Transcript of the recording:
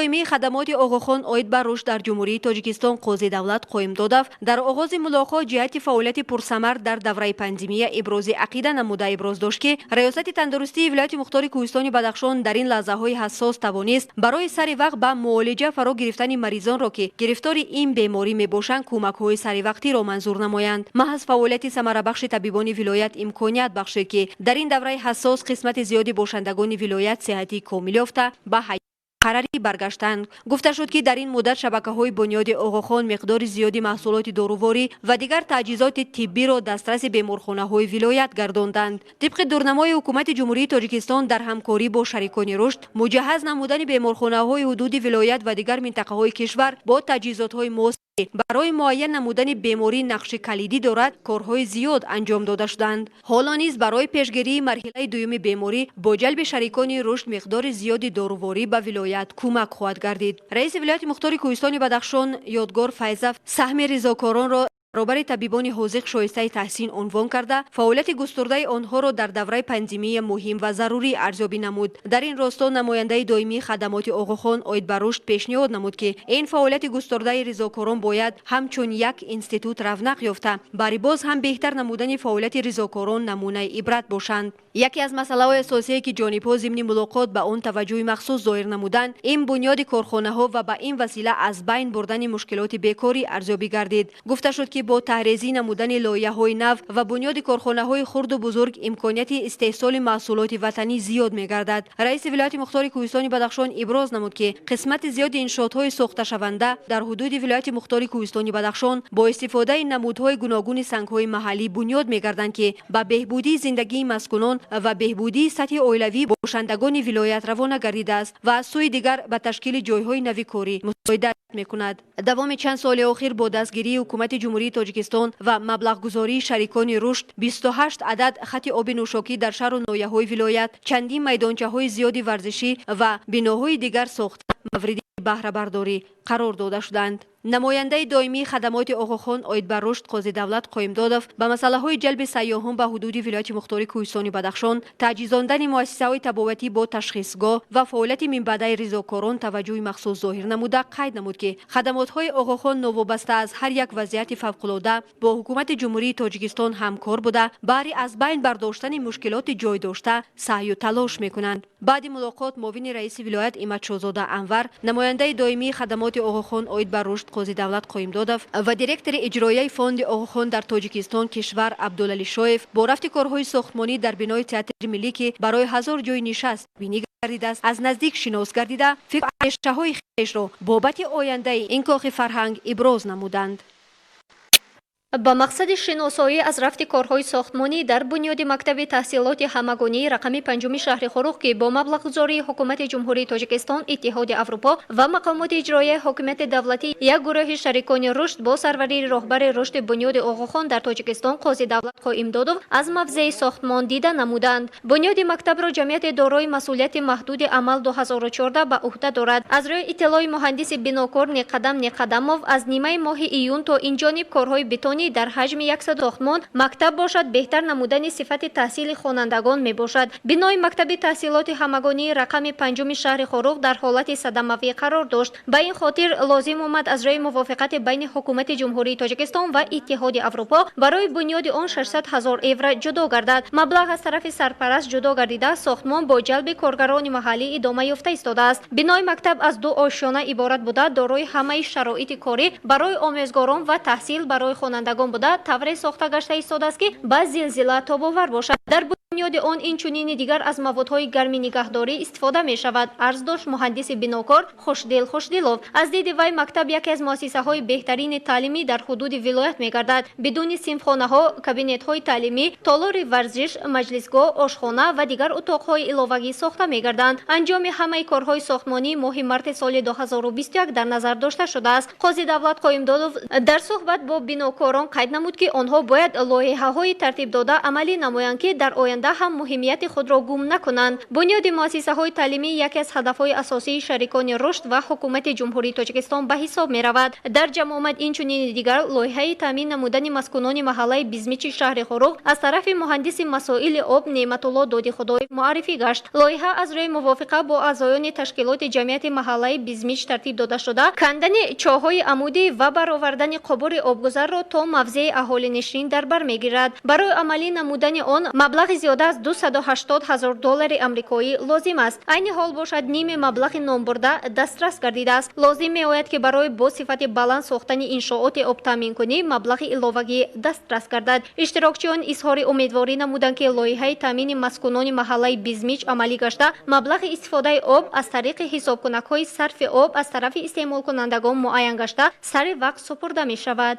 доимии хадамоти оғохон оид ба рушд дар ҷумҳурии Тоҷикистон Қозӣ Давлат Қоимдодов дар оғози мулоқот ҷиҳати фаъолияти пурсамар дар давраи пандемия ибрози ақида намуда иброз дошт ки раёсати тандурустии вилояти мухтори Кӯҳистони Бадахшон дар ин лаҳзаҳои ҳассос тавонист барои сари вақт ба муолиҷа фаро гирифтани маризонро ки гирифтори ин беморӣ мебошанд кӯмакҳои саривақтиро манзур намоянд. Маҳз фаъолияти самарабахши табибони вилоят имконият бахшид ки дар ин давраи ҳассос қисмати зиёди бошандагони вилоят сеҳати комил ёфта ба қарарӣ баргаштанд. Гуфта шуд ки дар ин муддат шабакаҳои бунёди оғохон миқдори зиёди маҳсулоти доруворӣ ва дигар таҷҳизоти тиббиро дастраси беморхонаҳои вилоят гардонданд. Тибқи дурнамои ҳукумати ҷумҳурии Тоҷикистон дар ҳамкорӣ бо шарикони рушд муҷаҳҳаз намудани беморхонаҳои ҳудуди вилоят ва дигар минтақаҳои кишвар бо таҷҳизотҳои муосир барои муайян намудани беморӣ нақши калидӣ дорад корҳои зиёд анҷом дода шуданд. ҳоло низ барои пешгирии марҳилаи дуюми беморӣ бо ҷалби шарикони рушд миқдори зиёди доруворӣ ба вилоят кӯмак хоҳад гардид. раиси вилояти мухтори Кӯҳистони Бадахшон Ёдгор Файзов саҳми ризокоронро баробари табибони ҳозиқ шоистаи таҳсин унвон карда фаъолияти густурдаи онҳоро дар давраи пандемия муҳим ва зарурӣ арзёбӣ намуд. дар ин росто намояндаи доимии хадамоти оғохон оид ба рушд пешниҳод намуд ки ин фаъолияти густурдаи ризокорон бояд ҳамчун як институт равнақ ёфта бари боз ҳам беҳтар намудани фаъолияти ризокорон намунаи ибрат бошанд. яке аз масъалаҳои асосие ки ҷонибҳо зимни мулоқот ба он таваҷҷӯҳи махсус зоҳир намуданд ин бунёди корхонаҳо ва ба ин васила аз байн бурдани мушкилоти бекорӣ арзёбӣ гардид. гуфта шуд ки бо таҳризӣ намудани лоиҳаҳои нав ва бунёди корхонаҳои хурду бузург имконияти истеҳсоли маҳсулоти ватанӣ зиёд мегардад. раиси вилояти мухтори Кӯҳистони Бадахшон иброз намуд ки қисмати зиёди иншоотҳои сохташаванда дар ҳудуди вилояти мухтори Кӯҳистони Бадахшон бо истифодаи намудҳои гуногуни сангҳои маҳаллӣ бунёд мегарданд ки ба беҳбудии зиндагии маскунон ва беҳбудии сатҳи оилавии бошандагони вилоят равона гардидааст ва аз сӯи дигар ба ташкили ҷойҳои нави корӣ мусоидат мекунад. давоми чанд соли охир бо дастгирии ҳукумати ҷумҳурии Тоҷикистон ва маблағгузории шарикони рушд 28 адад хати оби нӯшокӣ дар шаҳру ноҳияҳои вилоят, чандин майдончаҳои зиёди варзишӣ ва биноҳои дигар сохта мавриди баҳрабардорӣ қарор дода шуданд. намояндаи доимии хадамоти оғохон оид ба рушд Қозӣ Давлат Қоимдодов ба масъалаҳои ҷалби сайёҳон ба ҳудуди вилояти мухтори Кӯҳистони Бадахшон, таҷҳизондани муассисаҳои табобатӣ бо ташхисгоҳ ва фаъолияти минбаъдаи ризокорон таваҷҷӯҳи махсус зоҳир намуда қайд намуд ки хадамотҳои оғохон новобаста аз ҳар як вазъияти фавқулода бо ҳукумати ҷумҳурии Тоҷикистон ҳамкор буда баҳри аз байн бардоштани мушкилоти ҷойдошта саъю талош мекунанд. баъди мулоқот муовини раиси вилоят Имадшозода Анвар, намояндаи доимии хадамоти оғохон оид ба рушд Қозӣ Давлат Қоимдодов ва директори иҷроияи фонди оғохон дар Тоҷикистон кишвар Абдулалӣ Шоев бо рафти корҳои сохтмонӣ дар бинои театри миллӣ ки барои 1000 ҷойи нишаст бинӣ гардидааст аз наздик шинос гардида фикру андешаҳои хешро бобати ояндаи ин кохи фарҳанг иброз намуданд. ба мақсади шиносоӣ аз рафти корҳои сохтмонӣ дар бунёди мактаби таҳсилоти ҳамагонии рақами 5 шаҳри Хурух ки бо маблағгузории ҳукумати ҷумҳурии Тоҷикистон, Иттиҳоди Аврупо ва мақомоти иҷроияи ҳокимияти давлатӣ як гурӯҳи шарикони рушд бо сарвари роҳбари рушди бунёди оғохон дар Тоҷикистон Қозӣ Давлат Қоимдодов аз мавзеи сохтмон дида намуданд. бунёди мактабро ҷамъияти дорои масъулияти маҳдуди амал 2014 ба уҳда дорад. аз рӯи иттилои муҳандиси бинокор Неқадамов аз нимаи моҳи июн то инҷониб корҳои бетонӣ дар ҳаҷми 100 сохтмон мактаб бошад беҳтар намудани сифати таҳсили хонандагон мебошад. бинои мактаби таҳсилоти ҳамагонии рақами 5 шаҳри Хурух дар ҳолати садамавӣ қарор дошт. ба ин хотир лозим омад аз рӯи мувофиқати байни ҳукумати ҷумҳурии Тоҷикистон ва Иттиҳоди Аврупо барои бунёди он 600 000 евро ҷудо гардад. маблағ аз тарафи сарпараст ҷудо гардида сохтмон бо ҷалби коргарони маҳаллӣ идома ёфта истодааст. бинои мактаб аз 2 ошёна иборат буда дорои ҳамаи шароити корӣ барои омӯзгорон ва таҳсил барои хонандагон буда тавре сохта гашта истодааст ки ба зилзила тобовар бошад. дар бунёди он инчунини дигар аз маводҳои гарми нигаҳдорӣ истифода мешавад, арз дошт муҳандиси бинокор Хушдилов. аз диди вай мактаб яке аз муассисаҳои беҳтарини таълимӣ дар ҳудуди вилоят мегардад. бидуни синфхонаҳо, кабинетҳои таълимӣ, толори варзиш, маҷлисгоҳ, ошхона ва дигар утоқҳои иловагӣ сохта мегарданд. анҷоми ҳамаи корҳои сохтмонӣ моҳи марти соли 2021 дар назар дошта шудааст. Қозӣ Давлат Қоимдодов дар суҳбат бо бинокорон қайд намуд ки онҳо бояд лоиҳаҳои тартиб дода амалӣ намоянд ки дар оянда آینده هم مهمیت خود را گم نکنند. بنیاد مؤسسه‌های تعلیمی یکی از هدف‌های اساسی شریکان رشد و حکومت جمهوری تاجیکستان به حساب می‌رود. در جمع آمد اینچنین دیگر لایحه تامین نمودن مسکونان محله بیزمیچ شهر خروغ از طرف مهندس مسائل آب نعمت‌الله دادی خدای معرفی گشت. لایحه از روی موافقه با اعضایان تشکیلات جمعیت محله بیزمیچ ترتیب داده شده کندن چاه‌های عمودی و برآوردن قبور آبگذر را تا موضع اهالی نشین در بر می‌گیرد. برای عملی نمودن آن مبلغ زیاده از $280,000 آمریکایی لازم است. عین حال باشد نیم مبلغ نام برده دسترس گردیده است. لازم می‌آید که برای با صفت بلند ساختن انشاءات آب تامین کنی مبلغ علاوه‌ای دسترس گردد. اشتراکچیان اظهار امیدواری نمودند که لایحه تامین مسکونان محله بیزمیچ عملی گشته مبلغ استفاده آب از طریق حسابکنک‌های صرف آب از طرف استعمال کنندگان معین گشته سر وقت سپرده می‌شود.